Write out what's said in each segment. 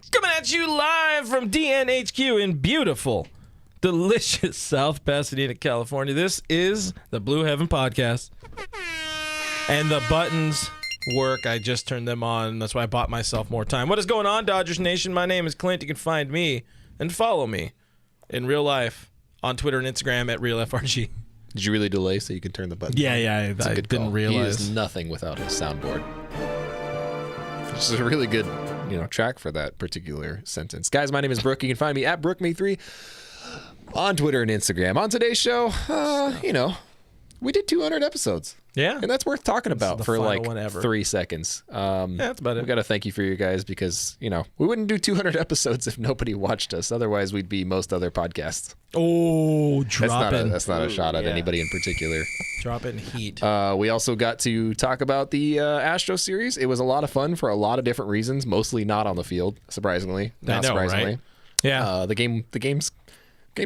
Coming at you live from DNHQ in beautiful, delicious South Pasadena, California. This is the Blue Heaven Podcast. And the buttons work. I just turned them on. That's why I bought myself more time. What is going on, Dodgers Nation? My name is Clint. You can find me and follow me in real life on Twitter and Instagram at RealFRG. Did you really delay so you can turn the button? Yeah, I didn't realize. He is nothing without his soundboard. This is a really good, track for that particular sentence. Guys, my name is Brooke. You can find me at BrookeMe3 on Twitter and Instagram. On today's show, we did 200 episodes. Yeah. And that's worth talking about for like 3 seconds. That's about it. We got to thank you for you guys because, we wouldn't do 200 episodes if nobody watched us. Otherwise, we'd be most other podcasts. Oh, That's not a shot at anybody in particular. Drop it in heat. We also got to talk about the Astro series. It was a lot of fun for a lot of different reasons, mostly not on the field, surprisingly. Not surprisingly. Right? Yeah. The game's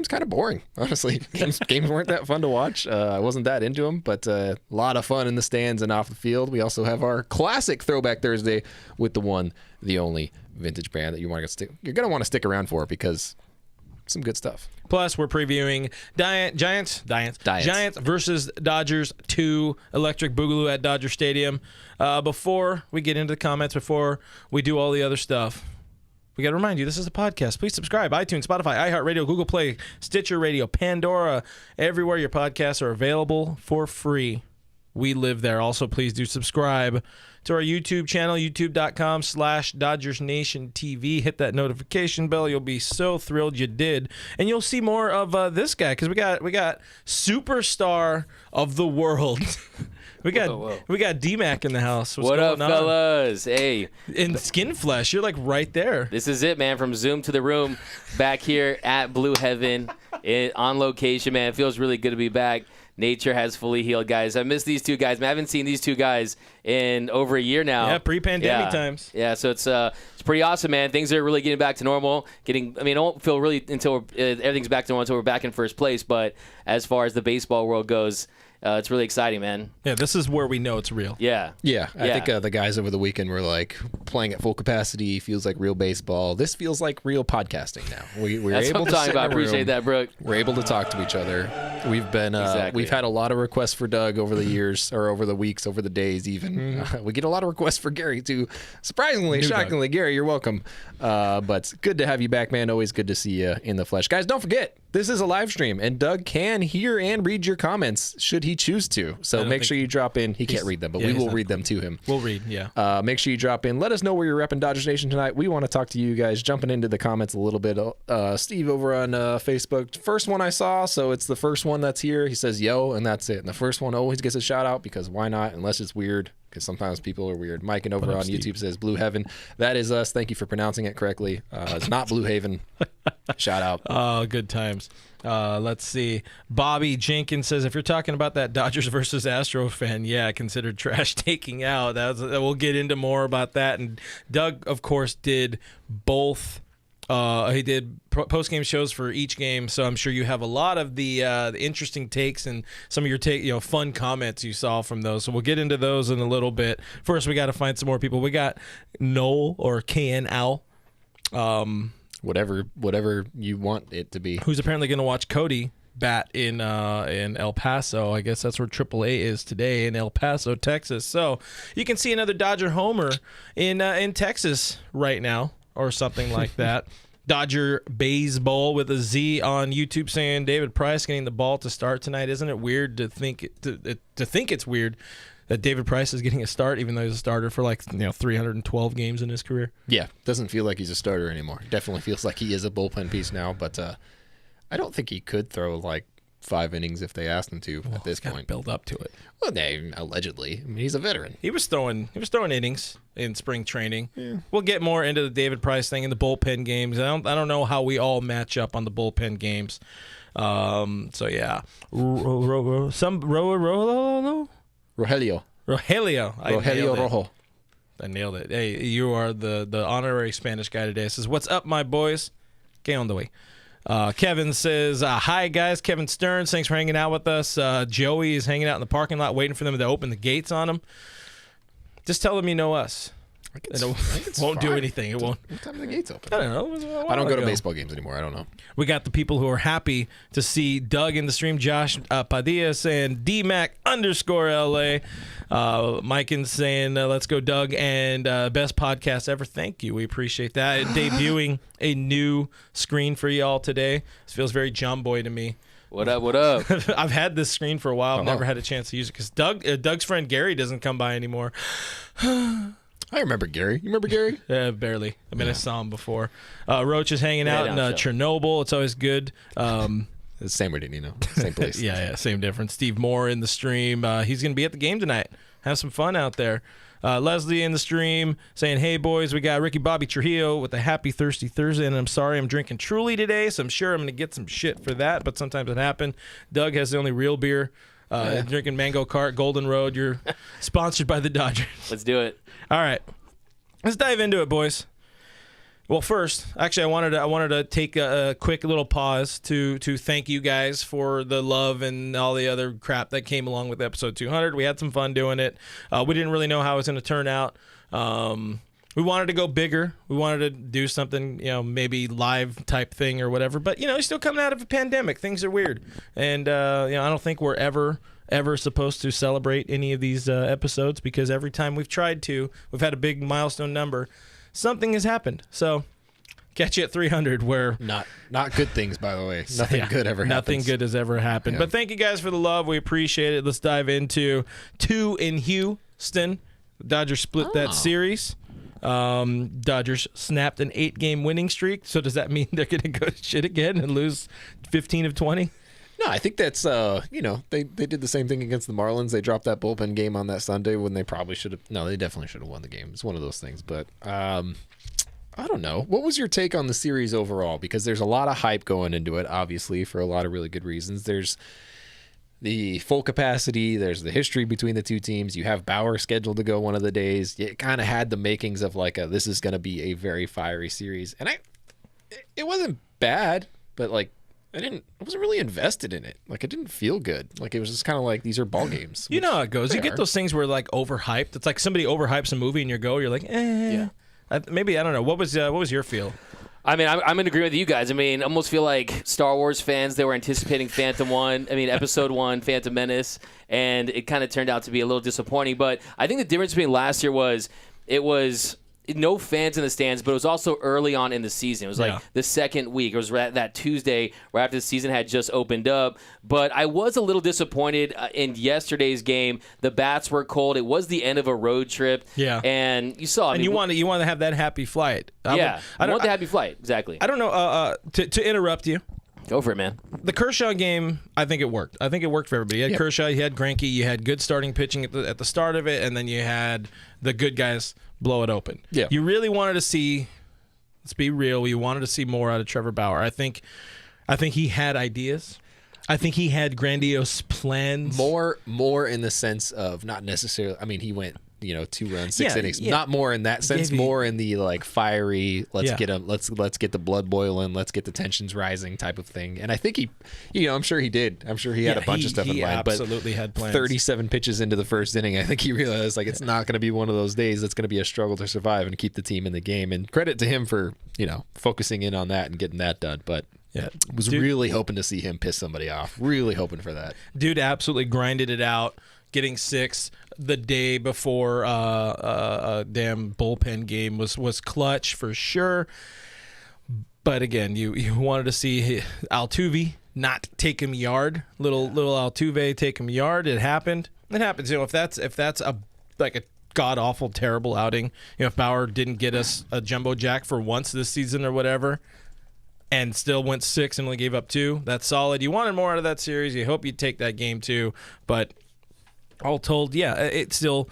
kind of boring, honestly. Games weren't that fun to watch. I wasn't that into them, but a lot of fun in the stands and off the field. We also have our classic Throwback Thursday with the one, the only vintage brand that you're going to want to stick around for because some good stuff. Plus, we're previewing Giants versus Dodgers 2 Electric Boogaloo at Dodger Stadium. Before we get into the comments, before we do all the other stuff, we got to remind you, this is a podcast. Please subscribe. iTunes, Spotify, iHeartRadio, Google Play, Stitcher Radio, Pandora, everywhere your podcasts are available for free. We live there. Also, please do subscribe to our YouTube channel, youtube.com/DodgersNationTV. Hit that notification bell. You'll be so thrilled you did. And you'll see more of this guy because we got superstar of the world. We got D-Mac in the house. What up, fellas? Hey. In Skin Flesh, you're like right there. This is it, man. From Zoom to the room, back here at Blue Heaven, on location, man. It feels really good to be back. Nature has fully healed, guys. I miss these two guys, man. I haven't seen these two guys in over a year now. Yeah, pre-pandemic times. Yeah, so it's pretty awesome, man. Things are really getting back to normal. I don't feel really until everything's back to normal until we're back in first place. But as far as the baseball world goes, it's really exciting, man. Yeah, this is where we know it's real. Yeah. Yeah, I think the guys over the weekend were like playing at full capacity. Feels like real baseball. This feels like real podcasting now. We're That's able what I'm to talking sit about. I in a appreciate room. that, Brooke. We're able to talk to each other. We've been we've had a lot of requests for Doug over the years, or over the weeks, over the days even. We get a lot of requests for Gary too. Surprisingly, shockingly, Gary, you're welcome. But good to have you back, man. Always good to see you in the flesh. Guys, don't forget, this is a live stream, and Doug can hear and read your comments should he choose to. So make sure you drop in. He can't read them, but we will read them to him. We'll read, yeah. Make sure you drop in. Let us know where you're repping Dodgers Nation tonight. We want to talk to you guys. Jumping into the comments a little bit. Steve over on Facebook. First one I saw, so it's the first one that's here. He says, yo, and that's it. And the first one always gets a shout out because why not? Unless it's weird, because sometimes people are weird. Mike and over on YouTube says Blue Heaven. That is us. Thank you for pronouncing it correctly. It's not Blue Haven. Shout out. Oh, good times. Let's see. Bobby Jenkins says, if you're talking about that Dodgers versus Astro fan, yeah, consider trash taking out. We'll get into more about that. And Doug, of course, did both. He did post-game shows for each game, so I'm sure you have a lot of the interesting takes and some of your fun comments you saw from those. So we'll get into those in a little bit. First, we got to find some more people. We got Noel or KN Al. Whatever you want it to be. Who's apparently going to watch Cody bat in El Paso. I guess that's where AAA is today, in El Paso, Texas. So you can see another Dodger homer in Texas right now, or something like that. Dodger Baseball with a Z on YouTube saying David Price getting the ball to start tonight. Isn't it weird to think it's weird that David Price is getting a start, even though he's a starter for 312 games in his career? Yeah, doesn't feel like he's a starter anymore. Definitely feels like he is a bullpen piece now, but I don't think he could throw 5 innings if they asked him to at this point. Build up to it. Well, allegedly. I mean, he's a veteran. He was throwing innings in spring training. Yeah. We'll get more into the David Price thing in the bullpen games. I don't know how we all match up on the bullpen games. So yeah, Rogelio. Rojo. I nailed it. Hey, you are the honorary Spanish guy today. Says, what's up, my boys? Que on the way. Kevin says, hi, guys. Kevin Stearns, thanks for hanging out with us. Joey is hanging out in the parking lot waiting for them to open the gates on him. Just tell them you know us. It won't do anything. It won't. What time are the gates open? I don't know. It was a while I don't go to ago. baseball games anymore. I don't know. We got the people who are happy to see Doug in the stream. Josh Padilla saying DMac_LA. Mike saying let's go Doug, and best podcast ever. Thank you. We appreciate that. Debuting a new screen for y'all today. This feels very John Boy to me. What up? What up? I've had this screen for a while. I've never had a chance to use it because Doug's friend Gary doesn't come by anymore. I remember Gary. You remember Gary? Barely. I mean, I saw him before. Roach is hanging out in Chernobyl. It's always good. Same reading, same place. yeah, same difference. Steve Moore in the stream. He's going to be at the game tonight. Have some fun out there. Leslie in the stream saying, hey, boys, we got Ricky Bobby Trujillo with a happy Thirsty Thursday, and I'm sorry I'm drinking Truly today, so I'm sure I'm going to get some shit for that, but sometimes it happens. Doug has the only real beer. Drinking Mango Cart, Golden Road. You're sponsored by the Dodgers. Let's do it. All right. Let's dive into it, boys. Well, first, actually, I wanted to take a quick little pause to thank you guys for the love and all the other crap that came along with episode 200. We had some fun doing it. We didn't really know how it was going to turn out. We wanted to go bigger. We wanted to do something, maybe live type thing or whatever. But you're still coming out of a pandemic. Things are weird, and I don't think we're ever supposed to celebrate any of these episodes because every time we've tried to, we've had a big milestone number. Something has happened. So catch you at 300 where... Not good things, by the way. Nothing good ever happens. Nothing good has ever happened. Yeah. But thank you guys for the love. We appreciate it. Let's dive into 2 in Houston. The Dodgers split that series. Dodgers snapped an 8-game winning streak. So does that mean they're going to go to shit again and lose 15 of 20? No, I think that's, they did the same thing against the Marlins. They dropped that bullpen game on that Sunday when they probably should have. No, they definitely should have won the game. It's one of those things. But I don't know. What was your take on the series overall? Because there's a lot of hype going into it, obviously, for a lot of really good reasons. There's the full capacity. There's the history between the two teams. You have Bauer scheduled to go one of the days. It kind of had the makings of this is going to be a very fiery series. And it wasn't bad, but I wasn't really invested in it. It didn't feel good. It was just kind of these are ball games. You know how it goes. You get those things where overhyped. It's like somebody overhypes a movie and you're like, eh. Yeah. Maybe, I don't know. What was your feel? I mean, I'm in agreement with you guys. I mean, I almost feel like Star Wars fans, they were anticipating Episode 1, Phantom Menace, and it kind of turned out to be a little disappointing. But I think the difference between last year was it was no fans in the stands, but it was also early on in the season. It was the second week. It was that Tuesday right after the season had just opened up. But I was a little disappointed in yesterday's game. The bats were cold. It was the end of a road trip. Yeah. And you saw. You want to have that happy flight. I want the happy flight. Exactly. I don't know. To interrupt you. Go for it, man. The Kershaw game, I think it worked. I think it worked for everybody. You had Kershaw, you had Greinke, you had good starting pitching at the start of it, and then you had the good guys blow it open. Yeah. You really wanted to see, let's be real, you wanted to see more out of Trevor Bauer. I think he had ideas. I think he had grandiose plans. More in the sense of not necessarily, I mean, he went 2 runs, 6 innings. Yeah. Not more in that sense. More in the fiery. Let's get him. Let's get the blood boiling. Let's get the tensions rising type of thing. And I think he, I'm sure he did. I'm sure he had a bunch of stuff in mind. Absolutely had plans. 37 pitches into the first inning, I think he realized it's not going to be one of those days. It's going to be a struggle to survive and keep the team in the game. And credit to him for focusing in on that and getting that done. But was really hoping to see him piss somebody off. Really hoping for that. Dude absolutely grinded it out. Getting 6 the day before a damn bullpen game was clutch for sure. But again, you wanted to see Altuve not take him yard. Little Altuve take him yard. It happened. It happens. If that's a god awful terrible outing. If Bauer didn't get us a jumbo jack for once this season or whatever, and still went 6 and only gave up 2, that's solid. You wanted more out of that series. You hope you'd take that game too, but. All told, it still,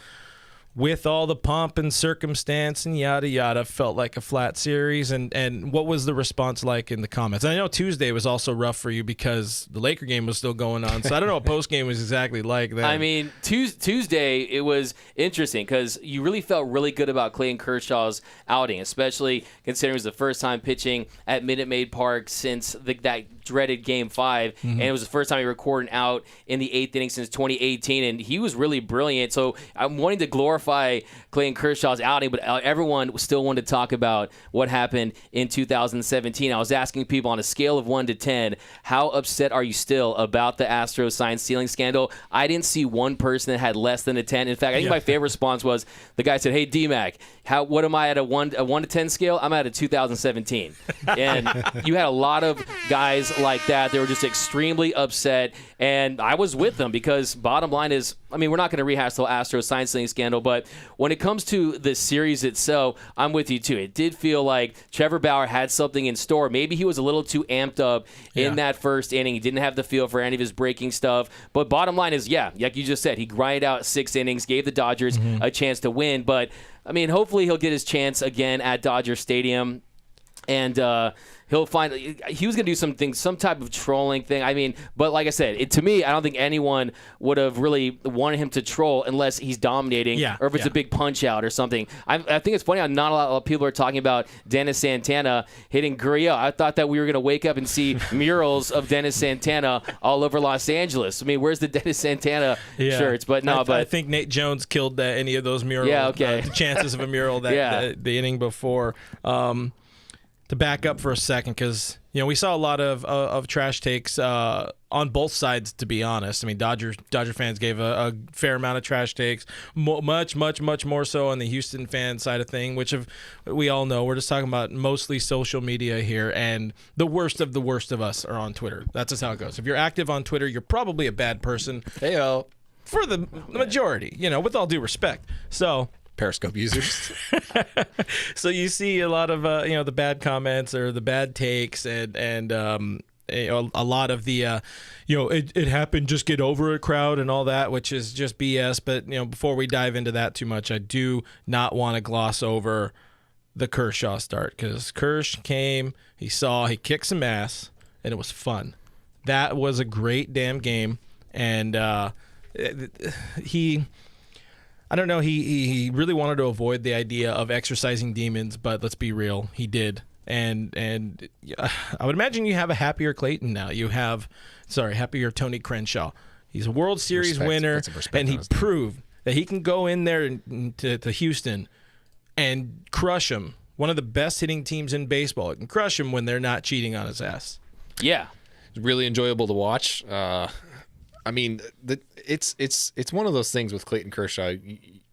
with all the pomp and circumstance and yada yada, felt like a flat series. And what was the response like in the comments? I know Tuesday was also rough for you because the Laker game was still going on, so I don't know what post game was exactly like then. I mean, Tuesday it was interesting because you really felt really good about Clayton Kershaw's outing, especially considering it was the first time pitching at Minute Maid Park since that dreaded Game 5, and it was the first time he recorded out in the 8th inning since 2018, and he was really brilliant. So I'm wanting to glorify glorify Clayton Kershaw's outing, but everyone still wanted to talk about what happened in 2017. I was asking people on a scale of 1 to 10, how upset are you still about the Astros sign stealing scandal? I didn't see one person that had less than a 10. In fact, I think my favorite response was the guy said, "Hey, D-Mac, what am I at a 1 to 10 scale? I'm at a 2017." And you had a lot of guys like that. They were just extremely upset, and I was with them because bottom line is, I mean, we're not going to rehash the Astros sign stealing scandal, but when it comes to the series itself, I'm with you too. It did feel like Trevor Bauer had something in store. Maybe he was a little too amped up in that first inning. He didn't have the feel for any of his breaking stuff. But bottom line is, like you just said, he grinded out 6 innings, gave the Dodgers a chance to win. But, I mean, hopefully he'll get his chance again at Dodger Stadium. And he'll find he was going to do some type of trolling thing. I mean, but like I said, to me, I don't think anyone would have really wanted him to troll unless he's dominating or if it's a big punch out or something. I think it's funny how not a lot of people are talking about Dennis Santana hitting Gurriel. I thought that we were going to wake up and see murals of Dennis Santana all over Los Angeles. I mean, where's the Dennis Santana shirts? But no, I think Nate Jones killed any of those murals. Yeah, okay. The chances of a mural the inning before. To back up for a second, because we saw a lot of trash takes on both sides. To be honest, I mean, Dodger fans gave a fair amount of trash takes, much more so on the Houston fan side of thing, which we all know. We're just talking about mostly social media here, and the worst of us are on Twitter. That's just how it goes. If you're active on Twitter, you're probably a bad person. Heyo. For the majority, with all due respect. So. Periscope users. So you see a lot of the bad comments or the bad takes and a lot of the it happened, just get over it crowd and all that, which is just BS. But before we dive into that too much, I do not want to gloss over the Kershaw start, because Kersh came, he kicked some ass, and it was fun. That was a great damn game, and I don't know. He really wanted to avoid the idea of exercising demons, but let's be real, he did. And I would imagine you have a happier Clayton now. Happier Tony Crenshaw. He's a World Series winner, and he proved that he can go in there to Houston and crush them. One of the best hitting teams in baseball. It can crush them when they're not cheating on his ass. Yeah, it's really enjoyable to watch. I mean, it's one of those things with Clayton Kershaw.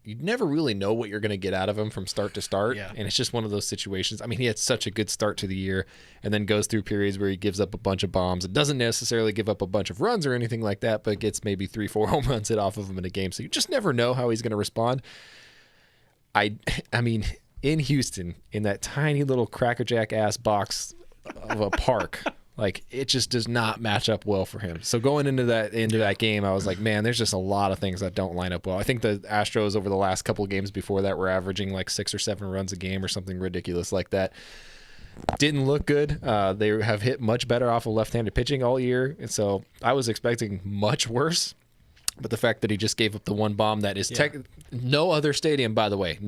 You never really know what you're going to get out of him from start to start, and it's just one of those situations. I mean, he had such a good start to the year and then goes through periods where he gives up a bunch of bombs. It doesn't necessarily give up a bunch of runs or anything like that, but gets maybe 3-4 home runs hit off of him in a game. So you just never know how he's going to respond. I mean, in Houston, in that tiny little crackerjack-ass box of a park, like, it just does not match up well for him. So going into that game, I was like, man, there's just a lot of things that don't line up well. I think the Astros over the last couple of games before that were averaging like 6 or 7 runs a game or something ridiculous like that. Didn't look good. They have hit much better off of left-handed pitching all year, and so I was expecting much worse. But the fact that he just gave up the one bomb that is no other stadium, by the way,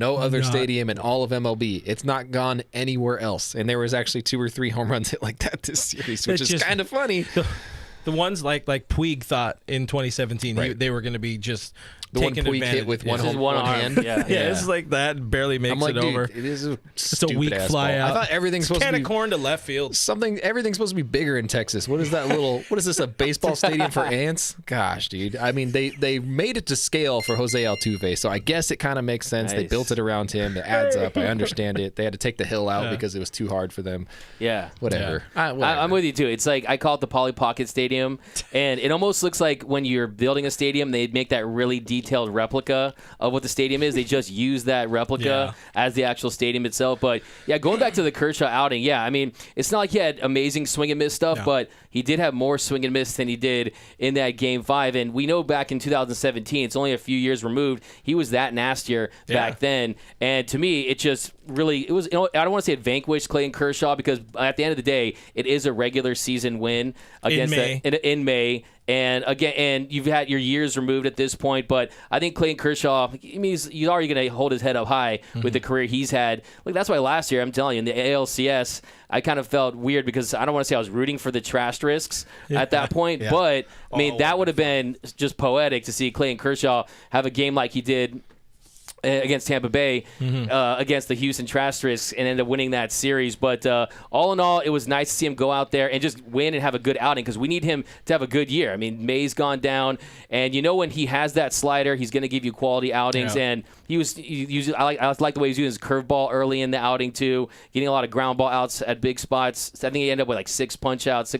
stadium in all of MLB. It's not gone anywhere else. And there was actually 2 or 3 home runs hit like that this series, which is kind of funny. The ones like Puig thought in 2017, they were going to be just the one Puig hit with one hand. Yeah, it's like that, barely makes it over. It is a weak fly out. I thought everything's supposed to be corn to left field. Everything's supposed to be bigger in Texas. What is that what is this, a baseball stadium for ants? Gosh, dude. I mean, they made it to scale for Jose Altuve, so I guess it kind of makes sense. Nice. They built it around him. It adds up. I understand it. They had to take the hill out because it was too hard for them. Yeah. Whatever. I'm with you, too. It's like, I call it the Polly Pocket Stadium, and it almost looks like when you're building a stadium, they make that really detailed replica of what the stadium is. They just use that replica as the actual stadium itself. But going back to the Kershaw outing, I mean, it's not like he had amazing swing and miss stuff, but he did have more swing and miss than he did in that Game 5. And we know back in 2017, it's only a few years removed, he was that nastier back then. And to me, it just really, it was, I don't want to say it vanquished Clayton Kershaw, because at the end of the day, it is a regular season win against in May. And again, you've had your years removed at this point, but I think Clayton Kershaw, he's already going to hold his head up high with the career he's had. Like, that's why last year, I'm telling you, in the ALCS, I kind of felt weird, because I don't want to say I was rooting for the trash risks at that point, but I mean, that would have been just poetic to see Clayton Kershaw have a game like he did against Tampa Bay, against the Houston Trastrists, and ended up winning that series. But all in all, it was nice to see him go out there and just win and have a good outing, because we need him to have a good year. I mean, May's gone down, and when he has that slider, he's going to give you quality outings. Yeah. And I like the way he's using his curveball early in the outing too, getting a lot of ground ball outs at big spots. I think he ended up with like 6 punch outs.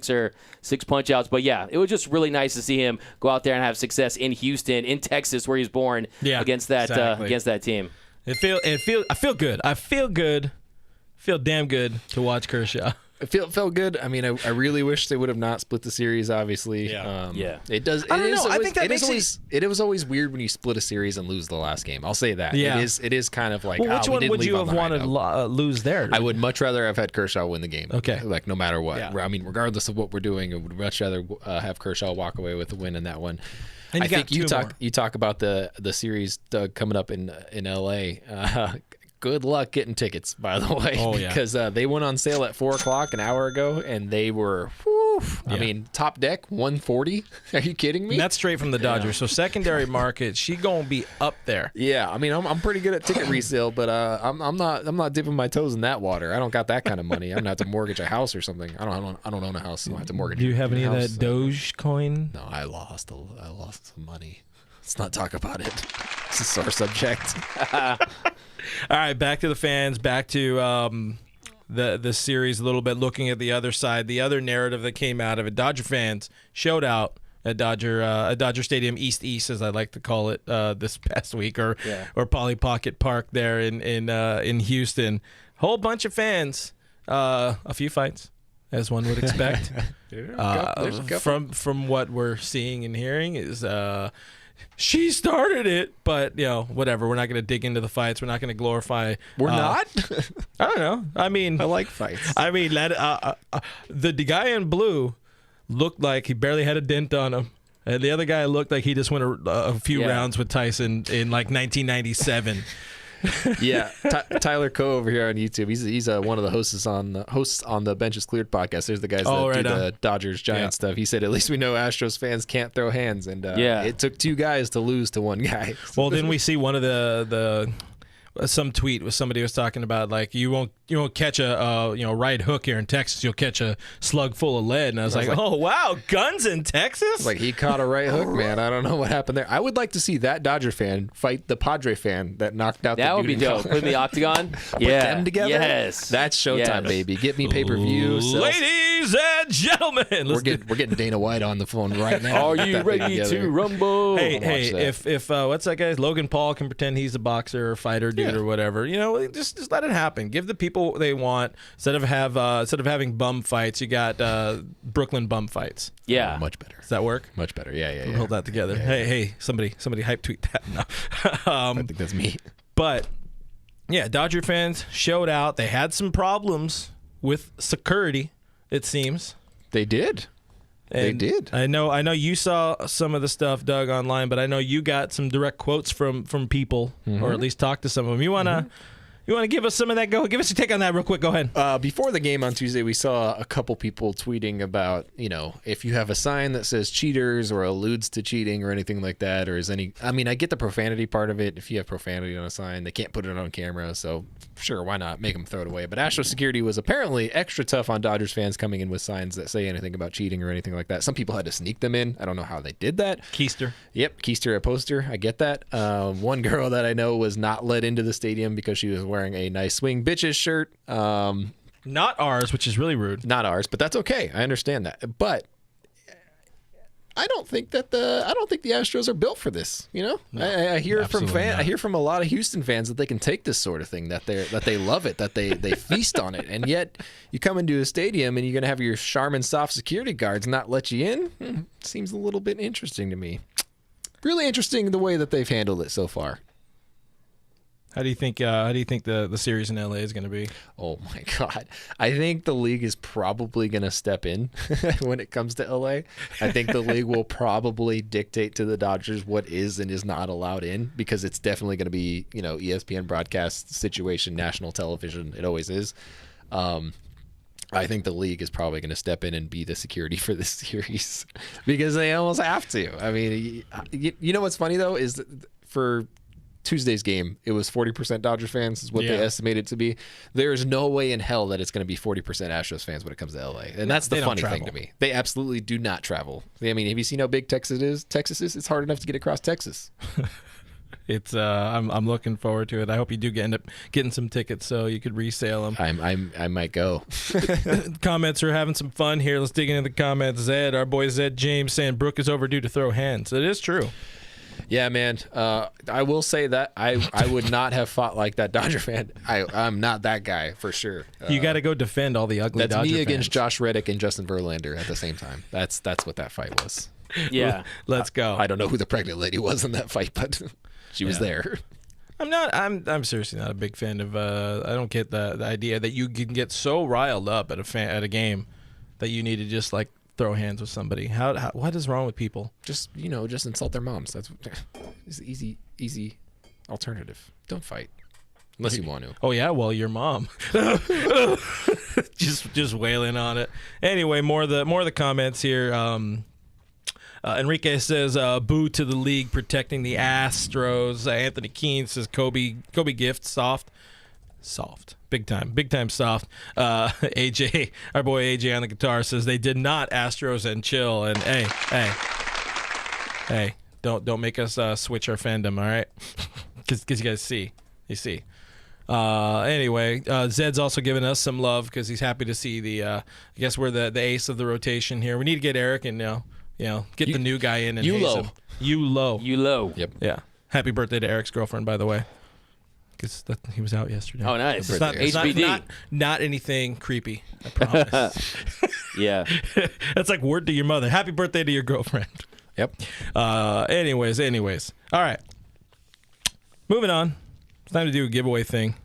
But yeah, it was just really nice to see him go out there and have success in Houston, in Texas, where he's born, against that team. I feel good. I feel damn good to watch Kershaw. It felt good. I mean, I really wish they would have not split the series. Obviously, it does. It was always weird when you split a series and lose the last game. I'll say that. Yeah. It is kind of like. Well, which one would you have wanted lose there? I would much rather have had Kershaw win the game. Okay, like no matter what. Yeah. I mean, regardless of what we're doing, I would much rather have Kershaw walk away with the win in that one. And I think you talk about the series, Doug, coming up in LA. Good luck getting tickets, by the way. Oh, yeah. Because they went on sale at 4:00 an hour ago, and they were, I mean, top deck, $140. Are you kidding me? And that's straight from the Dodgers. So secondary market, she gonna be up there. Yeah, I mean, I'm pretty good at ticket resale, but I'm not dipping my toes in that water. I don't got that kind of money. I'm gonna have to mortgage a house or something. I don't own a house. So I have to mortgage. Do you have any of that Dogecoin? No, I lost some money. Let's not talk about it. It's a sore subject. All right, back to the fans, back to the series a little bit, looking at the other side, the other narrative that came out of it. Dodger fans showed out at Dodger Stadium, East, as I like to call it, this past week, or Polly Pocket Park there in Houston. Whole bunch of fans, a few fights, as one would expect. From what we're seeing and hearing is. She started it, but whatever. We're not going to dig into the fights. We're not going to glorify. We're not. I don't know. I mean, I like fights. I mean, the guy in blue looked like he barely had a dent on him, and the other guy looked like he just went a few rounds with Tyson in like 1997. Yeah, Tyler Coe over here on YouTube. He's one of the hosts on the Benches Cleared podcast. There's the guys that do the Dodgers Giants stuff. He said, at least we know Astros fans can't throw hands, and it took 2 guys to lose to 1 guy. Well, didn't we see one of the some tweet was somebody was talking about like you won't catch a right hook here in Texas, you'll catch a slug full of lead, and I was like, oh wow, guns in Texas? Like he caught a right hook, man. I don't know what happened there. I would like to see that Dodger fan fight the Padre fan that knocked out. That would be dope. Put in the octagon. Put them together. Yes, that's showtime, baby. Get me pay-per-view. Ladies and gentlemen, we're getting Dana White on the phone right now. Are you ready to rumble? Hey, if what's that guy? Logan Paul can pretend he's a boxer or fighter dude or whatever. Just let it happen. Give the people what they want instead of having bum fights. You got Brooklyn bum fights. Yeah, much better. Does that work? Much better. Yeah. We'll hold that together. Hey, somebody hype tweet that. No. I think that's me. But yeah, Dodger fans showed out. They had some problems with security, it seems. They did. They did. I know you saw some of the stuff, Doug, online, but I know you got some direct quotes from people, or at least talked to some of them. You wanna give us some of that? Go give us your take on that real quick. Go ahead. Before the game on Tuesday, we saw a couple people tweeting about, if you have a sign that says cheaters or alludes to cheating or anything like that, or I get the profanity part of it. If you have profanity on a sign, they can't put it on camera, so sure, why not make them throw it away? But Astro Security was apparently extra tough on Dodgers fans coming in with signs that say anything about cheating or anything like that. Some people had to sneak them in. I don't know how they did that. Keister. Yep, Keister a poster. I get that. One girl that I know was not let into the stadium because she was wearing a Nice Swing Bitches shirt. Not ours, which is really rude. Not ours, but that's okay. I understand that. But I don't think the Astros are built for this. No, I hear from a lot of Houston fans that they can take this sort of thing, that they love it, that they feast on it, and yet you come into a stadium and you're gonna have your Charmin soft security guards not let you in. Seems a little bit interesting to me. Really interesting the way that they've handled it so far. How do you think the series in LA is going to be? Oh my God. I think the league is probably going to step in when it comes to LA. I think the league will probably dictate to the Dodgers what is and is not allowed in, because it's definitely going to be, ESPN broadcast situation, national television. It always is. I think the league is probably going to step in and be the security for this series because they almost have to. I mean, you know what's funny though is for Tuesday's game, it was 40% Dodgers fans is what they estimated it to be. There's no way in hell that it's going to be 40% Astros fans when it comes to LA. And that's the funny thing to me. They absolutely do not travel. I mean, have you seen how big Texas is? It's hard enough to get across Texas. It's I'm looking forward to it. I hope you do end up getting some tickets so you could resale them. I might go. Comments are having some fun here. Let's dig into the comments. Our boy Zed James saying Brooke is overdue to throw hands. It is true. Yeah, man. I will say that I would not have fought like that Dodger fan. I'm not that guy for sure. You got to go defend all the ugly Dodger fans. That's me against Josh Reddick and Justin Verlander at the same time. That's what that fight was. Yeah. Let's go. I don't know who the pregnant lady was in that fight, but she was there. I'm seriously not a big fan of. I don't get the idea that you can get so riled up at a game that you need to just like throw hands with somebody. What is wrong with people? Just insult their moms. That's the easy alternative. Don't fight unless you want to. Oh yeah, well your mom. just wailing on it. Anyway, more of the comments here. Enrique says, boo to the league protecting the Astros. Anthony Keene says, Kobe gift, soft. Big time soft. AJ, our boy AJ on the guitar says, they did not Astros and chill. And hey, don't make us switch our fandom, all right? Because you guys see. You see. Anyway, Zed's also giving us some love because he's happy to see I guess we're the ace of the rotation here. We need to get Eric and get the new guy in and Yulo. Yep. Yeah. Happy birthday to Eric's girlfriend, by the way. Because he was out yesterday. Oh, nice. It's not anything creepy, I promise. Yeah. That's like word to your mother. Happy birthday to your girlfriend. Yep. Anyways. All right. Moving on. It's time to do a giveaway thing.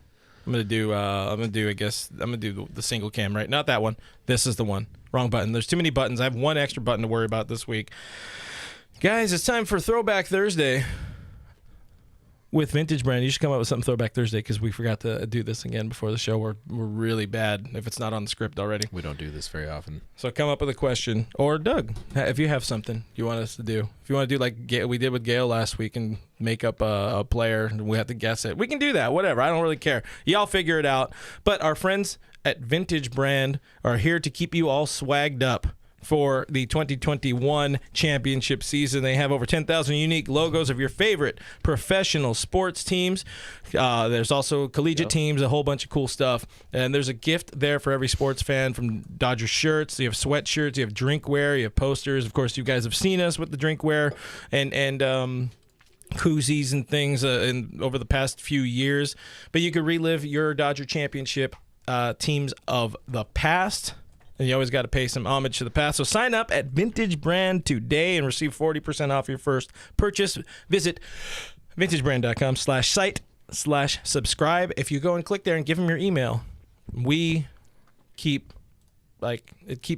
I'm gonna do the single cam, right? Not that one. This is the one. Wrong button. There's too many buttons. I have one extra button to worry about this week. Guys, it's time for Throwback Thursday with Vintage Brand. You should come up with something Throwback Thursday because we forgot to do this again before the show. We're really bad if it's not on the script already. We don't do this very often. So come up with a question. Or Doug, if you have something you want us to do. If you want to do like we did with Gail last week and make up a player and we have to guess it, we can do that. Whatever. I don't really care. Y'all figure it out. But our friends at Vintage Brand are here to keep you all swagged up for the 2021 championship season. They have over 10,000 unique logos of your favorite professional sports teams. There's also collegiate teams, a whole bunch of cool stuff. And there's a gift there for every sports fan, from Dodger shirts. You have sweatshirts, you have drinkware, you have posters. Of course, you guys have seen us with the drinkware and koozies and things over the past few years. But you could relive your Dodger championship teams of the past. And you always got to pay some homage to the past. So sign up at Vintage Brand today and receive 40% off your first purchase. Visit vintagebrand.com/site/subscribe. If you go and click there and give them your email, it keeps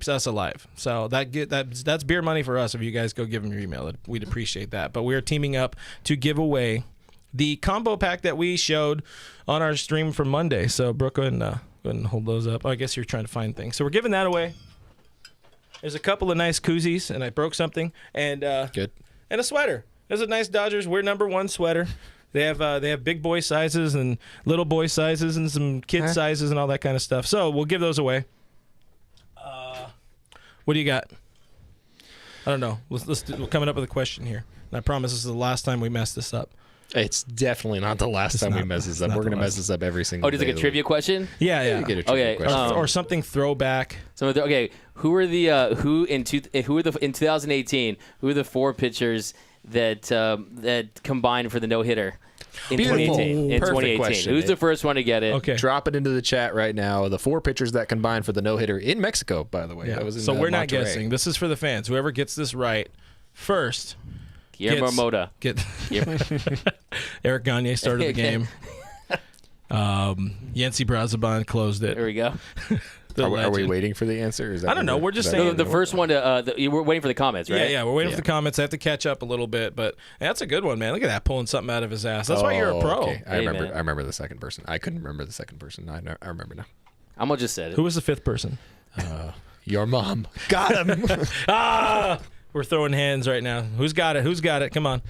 us alive. So that's beer money for us if you guys go give them your email. We'd appreciate that. But we're teaming up to give away the combo pack that we showed on our stream from Monday. So Brooke, go ahead and hold those up. Oh, I guess you're trying to find things. So we're giving that away. There's a couple of nice koozies, and I broke something, and good, and a sweater. There's a nice Dodgers We're Number One sweater. They have big boy sizes and little boy sizes and some kid sizes and all that kind of stuff. So we'll give those away. What do you got? I don't know. We're coming up with a question here, and I promise this is the last time we mess this up. It's definitely not the last time we mess this up. We're going to mess this up every single day. Oh, does it like a trivia question? Yeah. You get a trivia question. Or something throwback. Okay, who are in 2018? Who are the four pitchers that combined for the no-hitter in 2018? In 2018, question. Who's the first one to get it? Okay, drop it into the chat right now. The four pitchers that combined for the no-hitter in Mexico, by the way. Yeah. That was in so we're not Monterrey. guessing. This is for the fans. Whoever gets this right first. Guillermo Mota. Eric Gagne started the game. Yancy Brazaban closed it. There we go. Are we waiting for the answer? I don't know. We're just saying. The first one we're waiting for the comments, right? Yeah, we're waiting for the comments. I have to catch up a little bit, but that's a good one, man. Look at that, pulling something out of his ass. That's why you're a pro. Okay. I remember the second person. I couldn't remember the second person. I remember now. I'm gonna just say it. Who was the fifth person? Your mom. Got him. We're throwing hands right now. Who's got it? Come on.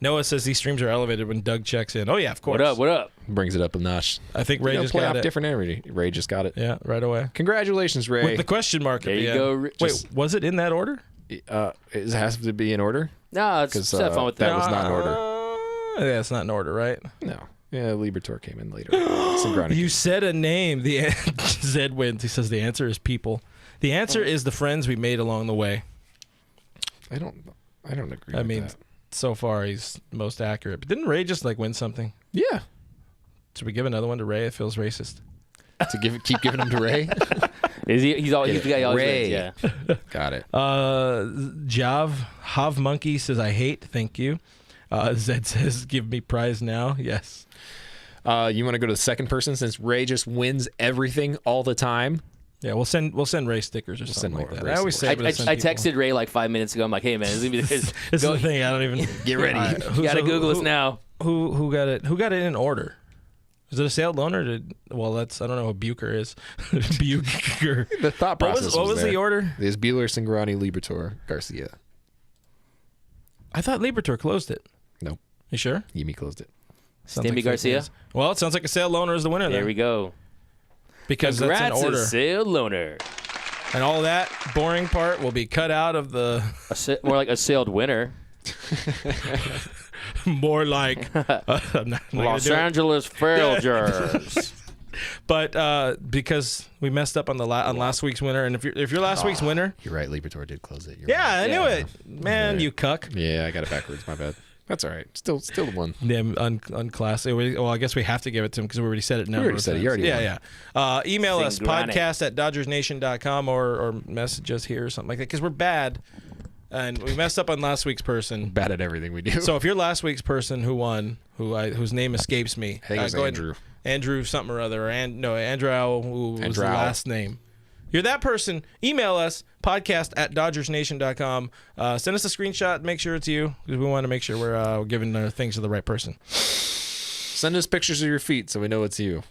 Noah says these streams are elevated when Doug checks in. Oh, yeah, of course. What up? Brings it up a notch. I think Ray just got it. Different energy. Ray just got it. Yeah, right away. Congratulations, Ray. With the question mark at the end. There you go. Wait, was it in that order? It has to be in order? No, it's just have fun with that. That was not in order. Yeah, it's not in order, right? No. Yeah, Libertor came in later. You said a name. The Zed wins. He says the answer is people. The answer is the friends we made along the way. I don't agree. I with mean, that. so far he's most accurate. But didn't Ray just win something? Yeah. Should we give another one to Ray? It feels racist. Keep giving them to Ray. He's the guy always Ray. wins, yeah. Got it. Hav Monkey says I hate. Thank you. Zed says give me prize now. Yes. You want to go to the second person since Ray just wins everything all the time? Yeah, we'll send Ray stickers or something like that. I always say I texted Ray like 5 minutes ago. I'm like, hey man, this is the thing. I don't even get ready. You gotta Google us now. Who got it? Who got it in order? Is it a sailed loaner? That's I don't know what Bucher is. Bucher. The thought process. What was the order? There's Bueller, Cingrani, Libertor, Garcia. I thought Libertor closed it. Nope. You sure? Yimi closed it. Stimmy Garcia. Well, it sounds like a sailed loaner is the winner. There we go. Because Congrats, that's an order. Sailed loaner. And all that boring part will be cut out of the. More like a sailed winner. More like Los Angeles Failures. But because we messed up on last week's winner, and if you're last week's winner, you're right. Libertor did close it. I knew it, man. Right. You cuck. Yeah, I got it backwards. My bad. That's all right. Still the one. Yeah, unclassic. Well, I guess we have to give it to him because we already said it. We already said it. You already won. Email us podcast@DodgersNation.com or message us here or something like that because we're bad. And we messed up on last week's person. Bad at everything we do. So if you're last week's person who won, whose name escapes me, I think it was Andrew. Andrew something or other, Andrew, who was the last name. You're that person. Email us, podcast@DodgersNation.com. Send us a screenshot. Make sure it's you because we want to make sure we're giving our things to the right person. Send us pictures of your feet so we know it's you.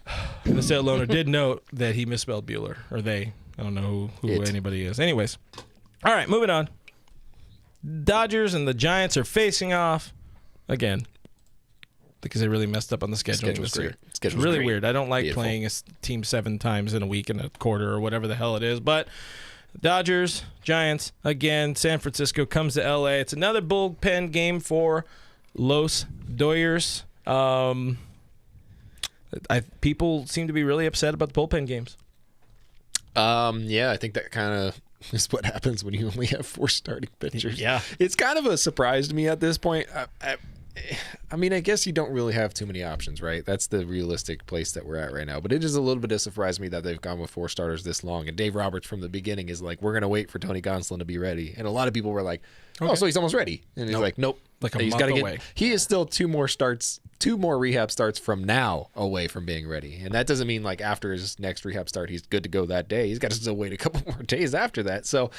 And the sailed loaner did note that he misspelled Bueller, or they. I don't know who anybody is. Anyways. All right, moving on. Dodgers and the Giants are facing off again because they really messed up on the scheduling this year. It's really weird. I don't like playing a team 7 times in a week and a quarter or whatever the hell it is. But Dodgers, Giants, again, San Francisco comes to L.A. It's another bullpen game for Los Doyers. People seem to be really upset about the bullpen games. Yeah, I think that kind of is what happens when you only have 4 starting pitchers. Yeah. It's kind of a surprise to me at this point. I mean, I guess you don't really have too many options, right? That's the realistic place that we're at right now. But it is a little bit of a surprise to me that they've gone with 4 starters this long. And Dave Roberts from the beginning is like, we're going to wait for Tony Gonsolin to be ready. And a lot of people were like, so he's almost ready. And he's like, nope. Like a month away. He is still 2 more rehab starts from now away from being ready. And that doesn't mean like after his next rehab start, he's good to go that day. He's got to still wait a couple more days after that. So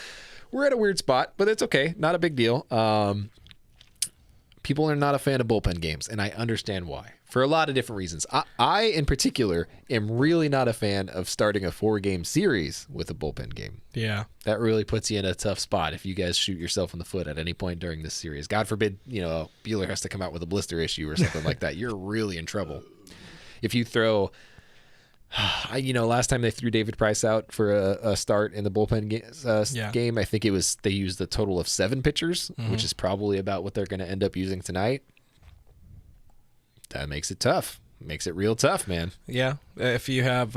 we're at a weird spot, but it's okay. Not a big deal. People are not a fan of bullpen games, and I understand why. For a lot of different reasons. I in particular, am really not a fan of starting a 4-game series with a bullpen game. Yeah. That really puts you in a tough spot if you guys shoot yourself in the foot at any point during this series. God forbid, Bueller has to come out with a blister issue or something like that. You're really in trouble. If you throw... last time they threw David Price out for a start in the bullpen game, I think they used a total of 7 pitchers, which is probably about what they're going to end up using tonight. That makes it tough. Makes it real tough, man. Yeah, if you have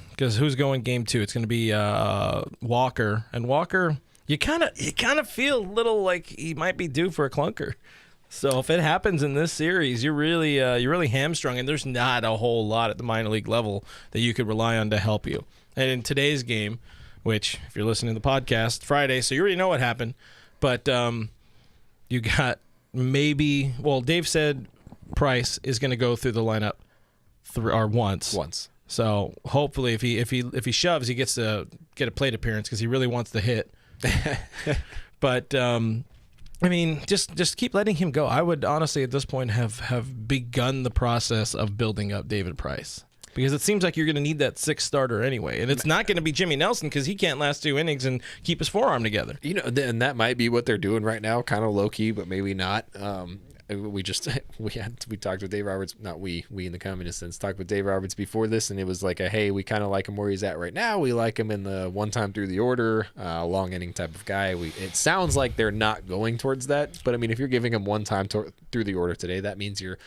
because who's going game 2? It's going to be Walker, and Walker, you kind of feel a little like he might be due for a clunker. So if it happens in this series, you're really hamstrung, and there's not a whole lot at the minor league level that you could rely on to help you. And in today's game, which if you're listening to the podcast Friday, so you already know what happened, but you got Dave said Price is going to go through the lineup once. So hopefully if he shoves, he gets to get a plate appearance because he really wants the hit. But I mean, just keep letting him go. I would honestly at this point have begun the process of building up David Price because it seems like you're going to need that 6th starter anyway, and it's not going to be Jimmy Nelson because he can't last 2 innings and keep his forearm together. And that might be what they're doing right now, kind of low key, but maybe not. we talked with Dave Roberts, not we in the communist sense, talked with Dave Roberts before this, and it was like hey, we kind of like him where he's at right now. We like him in the one time through the order, long inning type of guy. It sounds like they're not going towards that, but I mean, if you're giving him one time through the order today, that means you're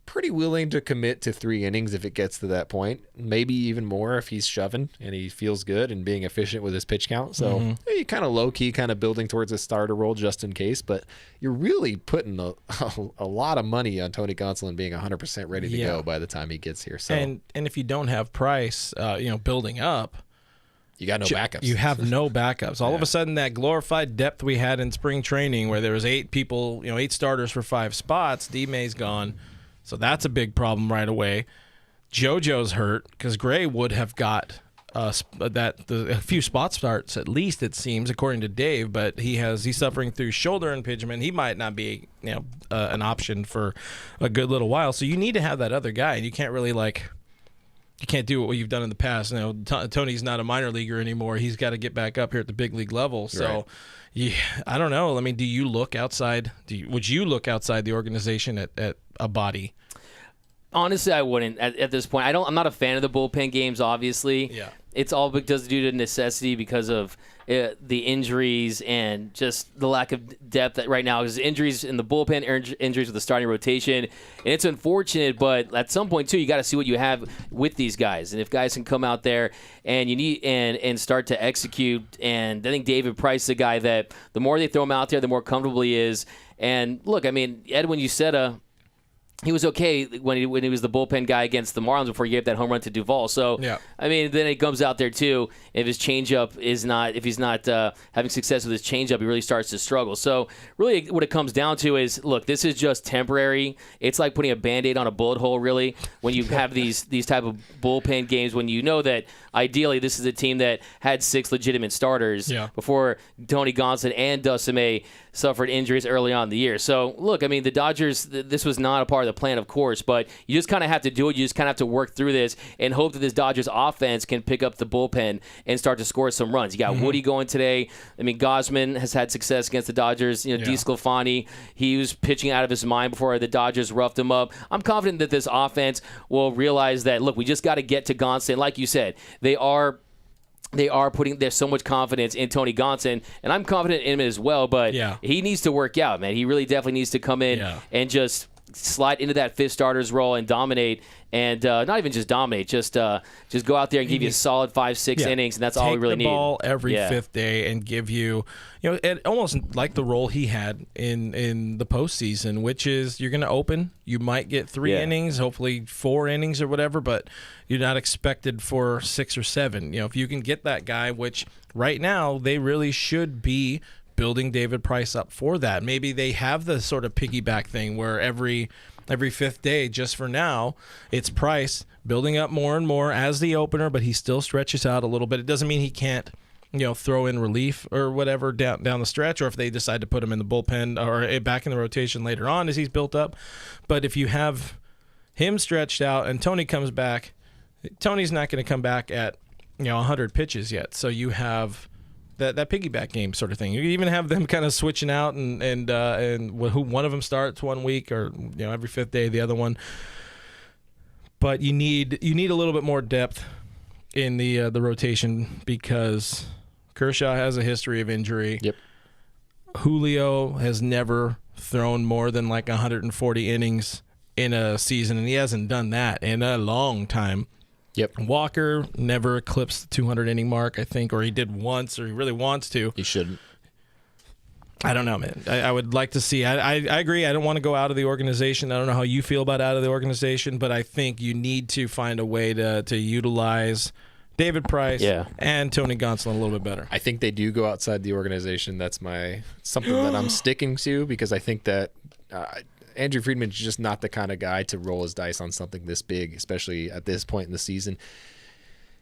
pretty willing to commit to 3 innings if it gets to that point, maybe even more if he's shoving and he feels good and being efficient with his pitch count. So you kind of low-key kind of building towards a starter role just in case, but you're really putting a lot of money on Tony Gonsolin being 100% ready to go by the time he gets here. So and if you don't have Price building up, you got no backups. You have no backups. All of a sudden, that glorified depth we had in spring training where there was 8 people, 8 starters for 5 spots, D-May's gone. So that's a big problem right away. JoJo's hurt because Gray would have got a few spot starts at least, it seems, according to Dave. But he's suffering through shoulder impingement. He might not be an option for a good little while. So you need to have that other guy, and you can't really you can't do what you've done in the past. Tony's not a minor leaguer anymore. He's got to get back up here at the big league level. So. Yeah, I don't know. I mean, do you look outside? Would you look outside the organization at a body? Honestly, I wouldn't at this point. I'm not a fan of the bullpen games. Obviously, it's all because due to necessity because of the injuries and just the lack of depth right now. Because injuries in the bullpen, injuries with the starting rotation, and it's unfortunate. But at some point too, you got to see what you have with these guys, and if guys can come out there and you need and start to execute. And I think David Price is a guy that the more they throw him out there, the more comfortable he is. And look, I mean, Edwin Uceta, he was okay when he was the bullpen guy against the Marlins before he gave that home run to Duvall. So, I mean, then he comes out there too. If his changeup if he's not having success with his changeup, he really starts to struggle. So, really, what it comes down to is, look, this is just temporary. It's like putting a Band-Aid on a bullet hole, really, when you have these type of bullpen games. When you know that ideally this is a team that had 6 legitimate starters before Tony Gonsolin and Dustin May suffered injuries early on in the year. So, look, I mean, the Dodgers, this was not a part of the plan, of course, but you just kind of have to do it. You just kind of have to work through this and hope that this Dodgers offense can pick up the bullpen and start to score some runs. You got Woody going today. I mean, Gosman has had success against the Dodgers. DeSclafani, he was pitching out of his mind before the Dodgers roughed him up. I'm confident that this offense will realize that, look, we just got to get to Gonsolin. Like you said, they are putting there's so much confidence in Tony Gonsolin, and I'm confident in him as well, but he needs to work out, man. He really definitely needs to come in and just slide into that 5th starter's role and dominate, and not even just dominate, just go out there and give you a solid 5-6 innings, and that's all we really need. Take the ball every 5th day and give you, almost like the role he had in the postseason, which is you're going to open, you might get 3 innings, hopefully 4 innings or whatever, but you're not expected for 6 or 7. If you can get that guy, which right now they really should be building David Price up for that. Maybe they have the sort of piggyback thing where every 5th day, just for now, it's Price building up more and more as the opener, but he still stretches out a little bit. It doesn't mean he can't, throw in relief or whatever down the stretch, or if they decide to put him in the bullpen or back in the rotation later on as he's built up. But if you have him stretched out and Tony comes back, Tony's not going to come back at 100 pitches yet. So you have that piggyback game sort of thing. You even have them kind of switching out and who one of them starts one week or every 5th day the other one. But you need a little bit more depth in the rotation because Kershaw has a history of injury. Yep. Julio has never thrown more than like 140 innings in a season, and he hasn't done that in a long time. Yep. Walker never eclipsed the 200-inning mark, I think, or he did once, or he really wants to. He shouldn't. I don't know, man. I would like to see. I agree. I don't want to go out of the organization. I don't know how you feel about out of the organization, but I think you need to find a way to utilize David Price and Tony Gonsolin a little bit better. I think they do go outside the organization. That's something that I'm sticking to because I think that Andrew Friedman's just not the kind of guy to roll his dice on something this big, especially at this point in the season.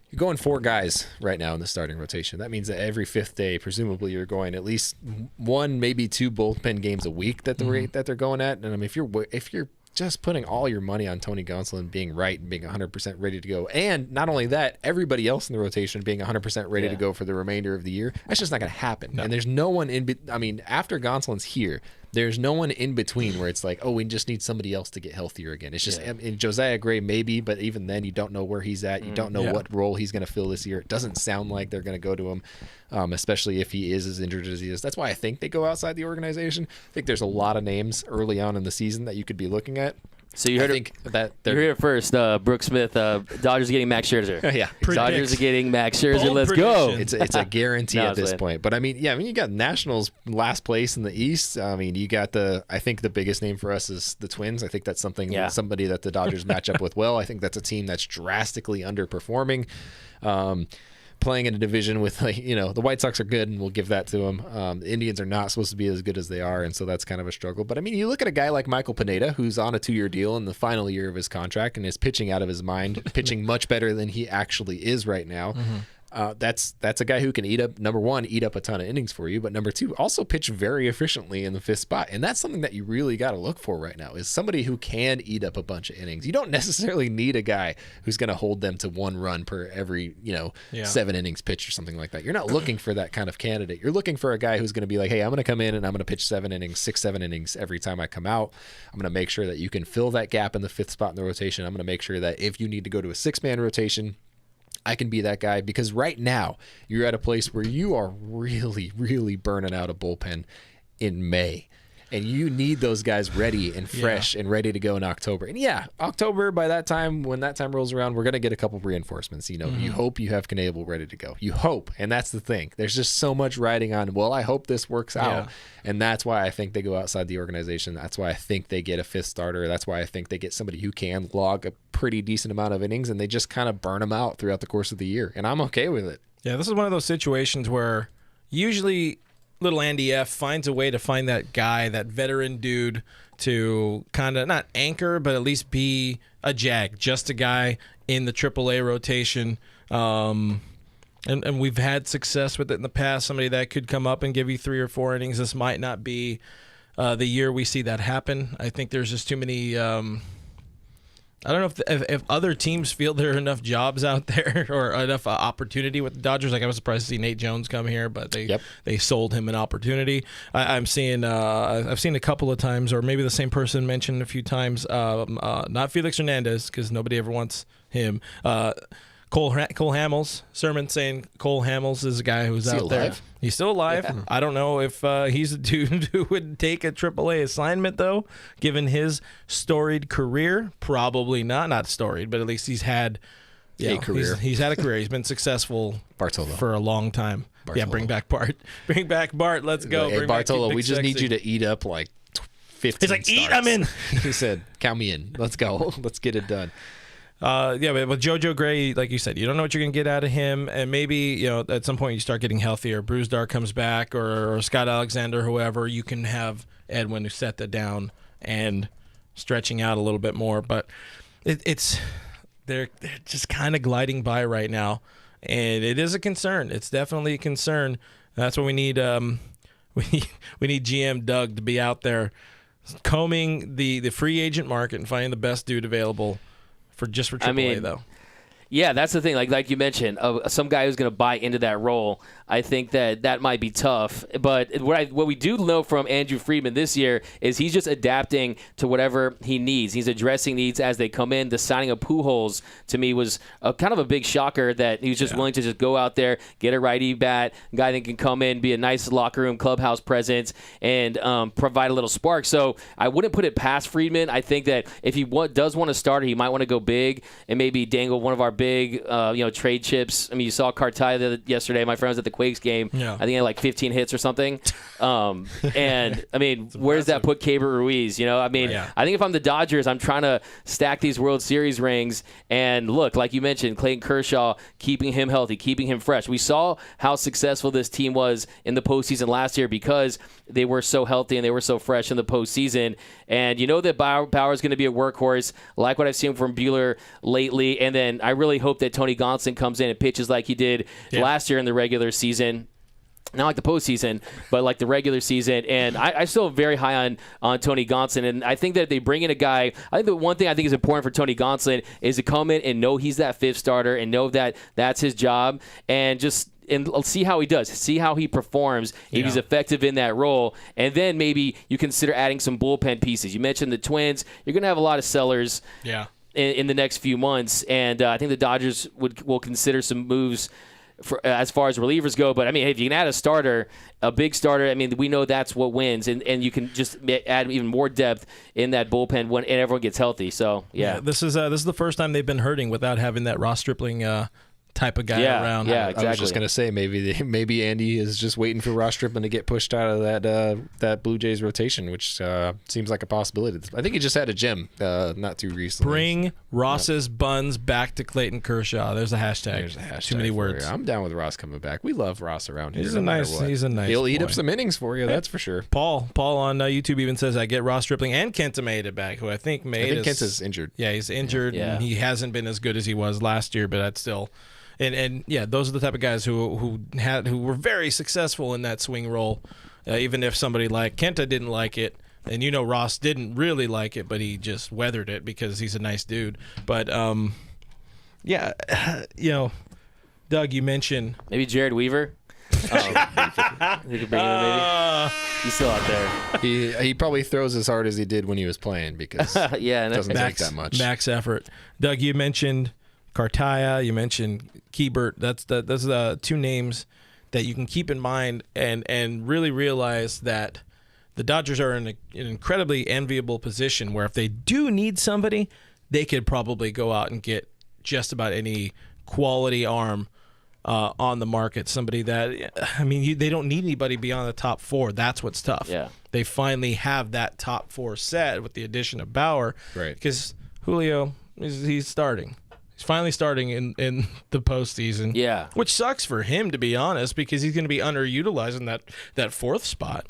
You're going 4 guys right now in the starting rotation. That means that every 5th day, presumably, you're going at least 1, maybe 2 bullpen games a week at the rate that they're going at. And I mean, if you're just putting all your money on Tony Gonsolin being right and being 100% ready to go, and not only that, everybody else in the rotation being 100% ready to go for the remainder of the year, that's just not going to happen. No. And there's no one after Gonsolin's here, There's no one in between where it's like, oh, we just need somebody else to get healthier again. It's just Josiah Gray maybe, but even then you don't know where he's at. You don't know what role he's going to fill this year. It doesn't sound like they're going to go to him, especially if he is as injured as he is. That's why I think they go outside the organization. I think there's a lot of names early on in the season that you could be looking at. So you heard it first. Brooke Smith, Dodgers getting Max Scherzer. Yeah, exactly. Dodgers are getting Max Scherzer. Bold Let's prediction. go. It's a guarantee at this point. But I mean, you got Nationals last place in the East. I mean, you got I think the biggest name for us is the Twins. I think that's somebody that the Dodgers match up with well. I think that's a team that's drastically underperforming. Playing in a division with, the White Sox are good, and we'll give that to them. The Indians are not supposed to be as good as they are, and so that's kind of a struggle. But, I mean, you look at a guy like Michael Pineda, who's on a 2-year deal in the final year of his contract and is pitching out of his mind, pitching much better than he actually is right now. Mm-hmm. That's a guy who can eat up a ton of innings for you, but number 2, also pitch very efficiently in the 5th spot. And that's something that you really got to look for right now, is somebody who can eat up a bunch of innings. You don't necessarily need a guy who's going to hold them to 1 run per every, 7 innings pitched or something like that. You're not looking for that kind of candidate. You're looking for a guy who's going to be like, hey, I'm going to come in and I'm going to pitch 7 innings every time I come out. I'm going to make sure that you can fill that gap in the 5th spot in the rotation. I'm going to make sure that if you need to go to a 6-man rotation, I can be that guy, because right now you're at a place where you are really, really burning out a bullpen in May. And you need those guys ready and fresh and ready to go in October. And October, by that time, when that time rolls around, we're going to get a couple of reinforcements. You hope you have Knebel ready to go. You hope. And that's the thing. There's just so much riding on, well, I hope this works out. And that's why I think they go outside the organization. That's why I think they get a 5th starter. That's why I think they get somebody who can log a pretty decent amount of innings, and they just kind of burn them out throughout the course of the year. And I'm okay with it. Yeah, this is one of those situations where usually little Andy F finds a way to find that guy, that veteran dude, to kind of not anchor, but at least be a jag, just a guy in the AAA rotation. And we've had success with it in the past. Somebody that could come up and give you 3 or 4 innings. This might not be the year we see that happen. I think there's just too many. I don't know if other teams feel there are enough jobs out there or enough opportunity with the Dodgers. Like, I was surprised to see Nate Jones come here, but they sold him an opportunity. I've seen a couple of times, or maybe the same person mentioned a few times. Not Felix Hernandez, because nobody ever wants him. Cole Hamels, Sermon saying Cole Hamels is a guy who's out there. He's still alive. Yeah. I don't know if he's a dude who would take a AAA assignment, though, given his storied career. Probably not storied, but at least he's had a career. He's had a career. He's been successful for a long time. Bartolo. Yeah, bring back Bart. Bring back Bart. Let's go. Hey, Bartolo, we just need you to eat up like 15 He's like, starts. Eat, I'm in. He said, count me in. Let's go. Let's get it done. But with JoJo Gray, like you said, you don't know what you're going to get out of him, and maybe at some point you start getting healthier. Brusdar comes back, or Scott Alexander, whoever. You can have Edwin who set that down and stretching out a little bit more. But they're just kind of gliding by right now, and it is a concern. It's definitely a concern. That's what we need. We need GM Doug to be out there combing the free agent market and finding the best dude available. For AAA, though. Yeah, that's the thing. Like you mentioned, some guy who's going to buy into that role. I think that might be tough. But what we do know from Andrew Friedman this year is he's just adapting to whatever he needs. He's addressing needs as they come in. The signing of Pujols, to me, was kind of a big shocker that he was just willing to just go out there, get a righty bat, a guy that can come in, be a nice locker room clubhouse presence, and provide a little spark. So I wouldn't put it past Friedman. I think that if he does want to start, he might want to go big and maybe dangle one of our big trade chips. I mean, you saw Cartaya yesterday. My friend was at the Quakes game. I think he had like 15 hits or something. And I mean, where does that put Keibert Ruiz? I think if I'm the Dodgers, I'm trying to stack these World Series rings. And look, like you mentioned, Clayton Kershaw, keeping him healthy, keeping him fresh. We saw how successful this team was in the postseason last year because they were so healthy and they were so fresh in the postseason. And you know that Bauer is going to be a workhorse, like what I've seen from Buehler lately. And then I really hope that Tony Gonsolin comes in and pitches like he did last year in the regular season. Not like the postseason, but like the regular season. And I still am very high on Tony Gonsolin. And I think that they bring in a guy. I think the one thing I think is important for Tony Gonsolin is to come in and know he's that 5th starter and know that that's his job. And just and see how he does, see how he performs, if he's effective in that role, and then maybe you consider adding some bullpen pieces. You mentioned the Twins. You're going to have a lot of sellers in the next few months, and I think the Dodgers will consider some moves as far as relievers go. But, I mean, if you can add a starter, a big starter, I mean, we know that's what wins, and you can just add even more depth in that bullpen when everyone gets healthy. So, this is the first time they've been hurting without having that Ross Stripling type of guy around. Yeah, exactly. I was just gonna say maybe Andy is just waiting for Ross Stripling to get pushed out of that Blue Jays rotation, which seems like a possibility. I think he just had a gym not too recently. Bring Ross's buns back to Clayton Kershaw. There's a hashtag. Too many words. I'm down with Ross coming back. We love Ross around here. He's a nice. He'll eat boy. up some innings for you. That's for sure. Paul on YouTube even says I get Ross Stripling and Kenta Maeda back, who I think Kenta's injured. Yeah, he's injured. And he hasn't been as good as he was last year, but that's still. And those are the type of guys who were very successful in that swing role, even if somebody like Kenta didn't like it, and Ross didn't really like it, but he just weathered it because he's a nice dude. But Doug, you mentioned maybe Jared Weaver. You could bring him in, maybe. He's still out there. He probably throws as hard as he did when he was playing because it doesn't take that much. Max effort. Doug, you mentioned Cartaya, you mentioned Keibert. That's the two names that you can keep in mind and really realize that the Dodgers are in an incredibly enviable position where if they do need somebody, they could probably go out and get just about any quality arm on the market. Somebody that, they don't need anybody beyond the top four. That's what's tough. Yeah. They finally have that top four set with the addition of Bauer. Right. Because Julio, he's starting. He's finally starting in the postseason. Yeah. Which sucks for him, to be honest, because he's going to be underutilized in that fourth spot.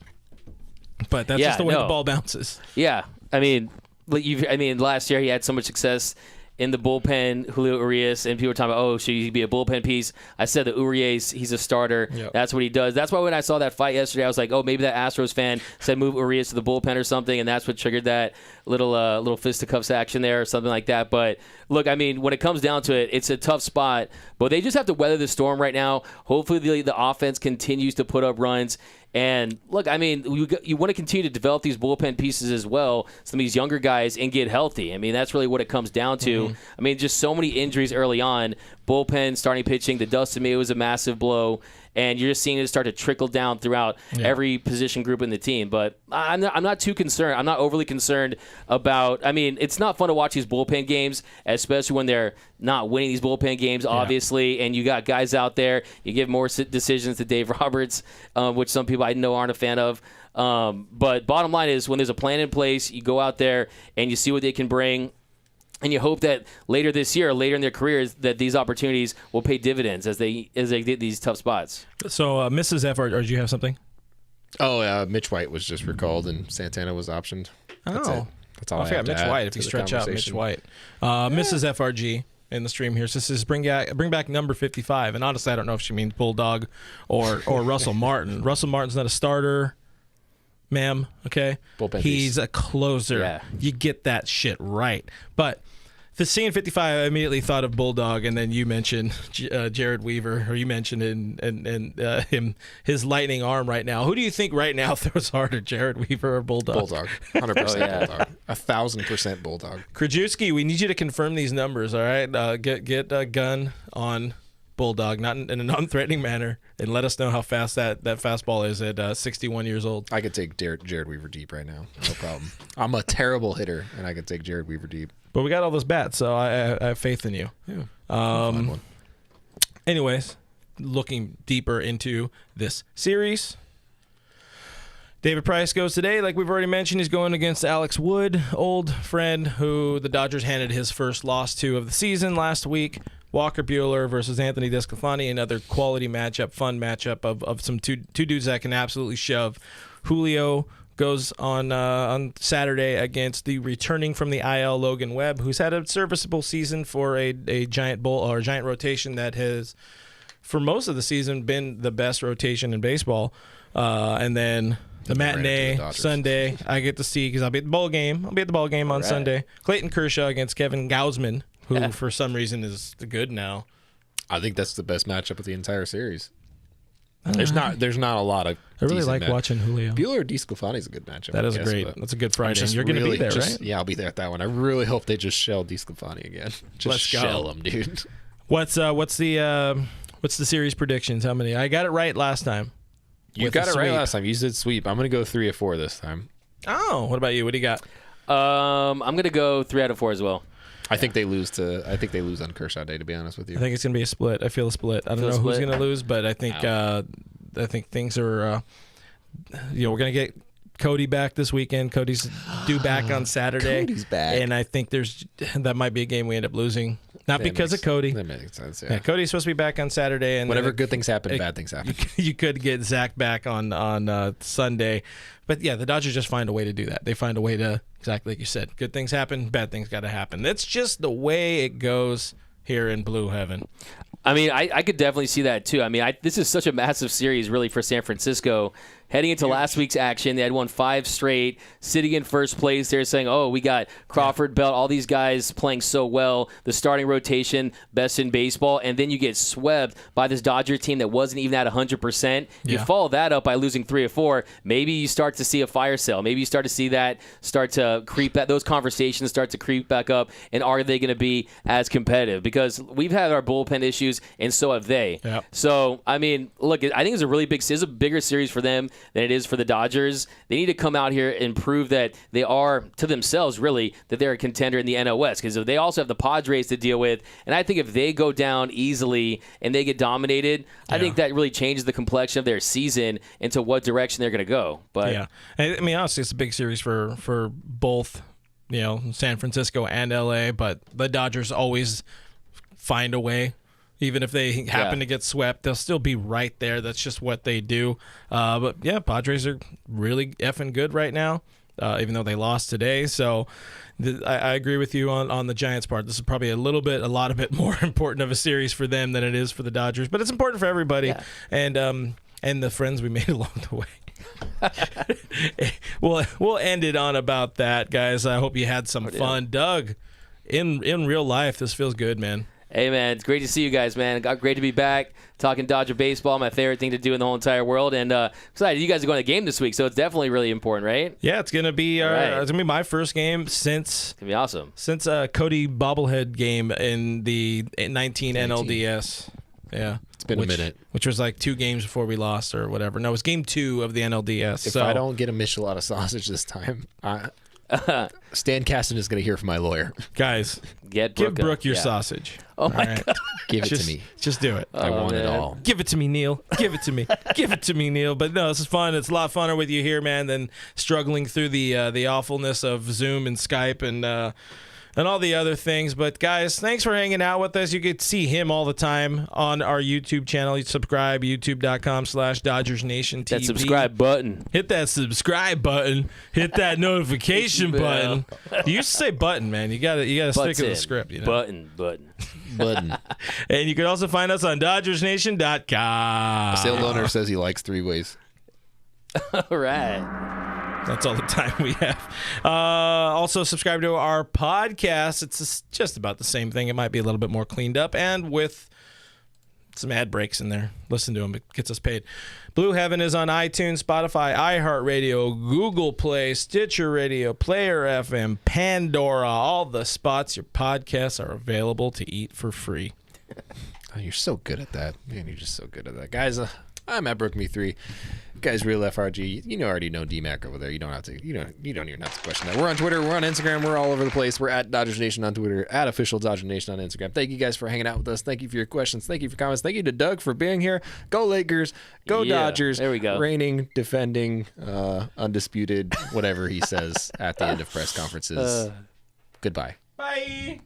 But that's just the way the ball bounces. Yeah. Last year he had so much success in the bullpen, Julio Urias, and people were talking about, should he be a bullpen piece? I said that Urias, he's a starter. Yep. That's what he does. That's why when I saw that fight yesterday, I was like, maybe that Astros fan said move Urias to the bullpen or something, and that's what triggered that little fisticuffs action there or something like that. But look, when it comes down to it, it's a tough spot, but they just have to weather the storm right now. Hopefully the offense continues to put up runs. And look, you want to continue to develop these bullpen pieces as well, some of these younger guys, and get healthy. That's really what it comes down to. Mm-hmm. Just so many injuries early on. Bullpen, starting pitching, the dust to me was a massive blow. And you're just seeing it start to trickle down throughout every position group in the team. But I'm not too concerned. I'm not overly concerned about. It's not fun to watch these bullpen games, especially when they're not winning these bullpen games, obviously. And you got guys out there. You give more decisions to Dave Roberts, which some people I know aren't a fan of. But bottom line is, when there's a plan in place, you go out there and you see what they can bring. And you hope that later this year, later in their careers, that these opportunities will pay dividends as they get these tough spots. So, Mrs. F, do you have something? Mitch White was just recalled and Santana was optioned. That's it. That's all I have Mitch White. If you stretch out Mitch White, Mrs. FRG in the stream here says bring back number 55. And honestly, I don't know if she means Bulldog or Russell Martin. Russell Martin's not a starter. Ma'am, okay? He's a closer. Yeah. You get that shit right. But the scene 55, I immediately thought of Bulldog, and then you mentioned Jared Weaver, or you mentioned his lightning arm right now. Who do you think right now throws harder, Jared Weaver or Bulldog? Bulldog, 100% Bulldog, 1,000% Bulldog. Krajewski, we need you to confirm these numbers. All right, get a gun on Bulldog, not in a non-threatening manner, and let us know how fast that fastball is at 61 years old. I could take Jared Weaver deep right now, no problem. I'm a terrible hitter, and I could take Jared Weaver deep. But we got all those bats, so I have faith in you. Yeah. Anyways, looking deeper into this series, David Price goes today. Like we've already mentioned, he's going against Alex Wood, old friend who the Dodgers handed his first loss to of the season last week. Walker Buehler versus Anthony Desclafani, another quality matchup, fun matchup of some two dudes that can absolutely shove. Julio goes on Saturday against the returning from the IL Logan Webb, who's had a serviceable season for a giant rotation that has, for most of the season, been the best rotation in baseball. And then the matinee Sunday, I get to see because I'll be at the ball game. I'll be at the ball game on Sunday. Clayton Kershaw against Kevin Gausman, who for some reason is good now. I think that's the best matchup of the entire series. There's not a lot of. I really like watching Julio. Bueller or DeSclafani is a good matchup. That is great. That's a good Friday. And you're going to be there, right? Yeah, I'll be there at that one. I really hope they just shell DeSclafani again. Just shell him, dude. What's the series predictions? How many? I got it right last time. You got it right last time. You said sweep. I'm going to go 3 or 4 this time. Oh, what about you? What do you got? I'm going to go 3 out of 4 as well. I think they lose on Kershaw Day, to be honest with you. I think it's going to be a split. I feel a split. I don't know who's going to lose, but I think things are we're going to get Cody back this weekend. Cody's due back on Saturday. Cody's back. And I think that might be a game we end up losing. Not because of Cody. That makes sense, yeah. Cody's supposed to be back on Saturday. And whenever good things happen, bad things happen. You could get Zach back on Sunday. But, yeah, the Dodgers just find a way to do that. They find a way to, exactly like you said, good things happen, bad things got to happen. That's just the way it goes here in Blue Heaven. I mean, I could definitely see that, too. I mean, this is such a massive series, really, for San Francisco. Heading into last week's action, they had won 5 straight, sitting in first place. They're saying, oh, we got Crawford, Belt, all these guys playing so well, the starting rotation, best in baseball, and then you get swept by this Dodger team that wasn't even at 100%. You follow that up by losing 3 or 4. Maybe you start to see a fire sale. Maybe you start to see that start to creep back. Those conversations start to creep back up, and are they going to be as competitive? Because we've had our bullpen issues, and so have they. Yep. So, I mean, look, I think it's a bigger series for them than it is for the Dodgers. They need to come out here and prove that they are, to themselves, really, that they're a contender in the NL West, because they also have the Padres to deal with. And I think if they go down easily and they get dominated, I think that really changes the complexion of their season into what direction they're going to go. But yeah, I mean, honestly, it's a big series for both, San Francisco and LA, but the Dodgers always find a way. Even if they happen to get swept, they'll still be right there. That's just what they do. But, yeah, Padres are really effing good right now, even though they lost today. So I agree with you on the Giants part. This is probably a lot bit more important of a series for them than it is for the Dodgers. But it's important for everybody and the friends we made along the way. We'll end it on about that, guys. I hope you had some fun. Doug, in real life, this feels good, man. Hey, man, it's great to see you guys, man. Great to be back talking Dodger baseball, my favorite thing to do in the whole entire world. And excited, you guys are going to the game this week, so it's definitely really important, right? Yeah, it's gonna be it's gonna be my first game since it's gonna be awesome. Since Cody bobblehead game in the 19 NLDS. Yeah, it's been a minute. Which was like 2 games before we lost or whatever. No, it was game 2 of the NLDS. If I don't get a Michelada sausage this time, Stan Kasten is going to hear from my lawyer. Guys, give Brooke your sausage. Oh, my God. Give it to me. Just do it. I want it all. Give it to me, Neil. Give it to me. Give it to me, Neil. But no, this is fun. It's a lot funner with you here, man, than struggling through the awfulness of Zoom and Skype and all the other things. But, guys, thanks for hanging out with us. You can see him all the time on our YouTube channel. You subscribe, youtube.com/DodgersNationTV. That subscribe button. Hit that subscribe button. Hit that notification button. You used to say button, man. You gotta stick to the script. Button. And you can also find us on DodgersNation.com. A sale owner says he likes 3 ways. All right. That's all the time we have. Also, subscribe to our podcast. It's just about the same thing. It might be a little bit more cleaned up and with some ad breaks in there. Listen to them. It gets us paid. Blue Heaven is on iTunes, Spotify, iHeartRadio, Google Play, Stitcher Radio, Player FM, Pandora. All the spots your podcasts are available to eat for free. Oh, you're so good at that. Man, you're just so good at that. Guys, I'm at BrookMe3. Guys, Real FRG. You already know DMAC over there. You don't have to. You don't even have to question that. We're on Twitter. We're on Instagram. We're all over the place. We're at Dodgers Nation on Twitter. At Official Dodger Nation on Instagram. Thank you guys for hanging out with us. Thank you for your questions. Thank you for comments. Thank you to Doug for being here. Go Lakers. Go Dodgers. There we go. Reigning, defending, undisputed, whatever he says at the end of press conferences. Goodbye. Bye.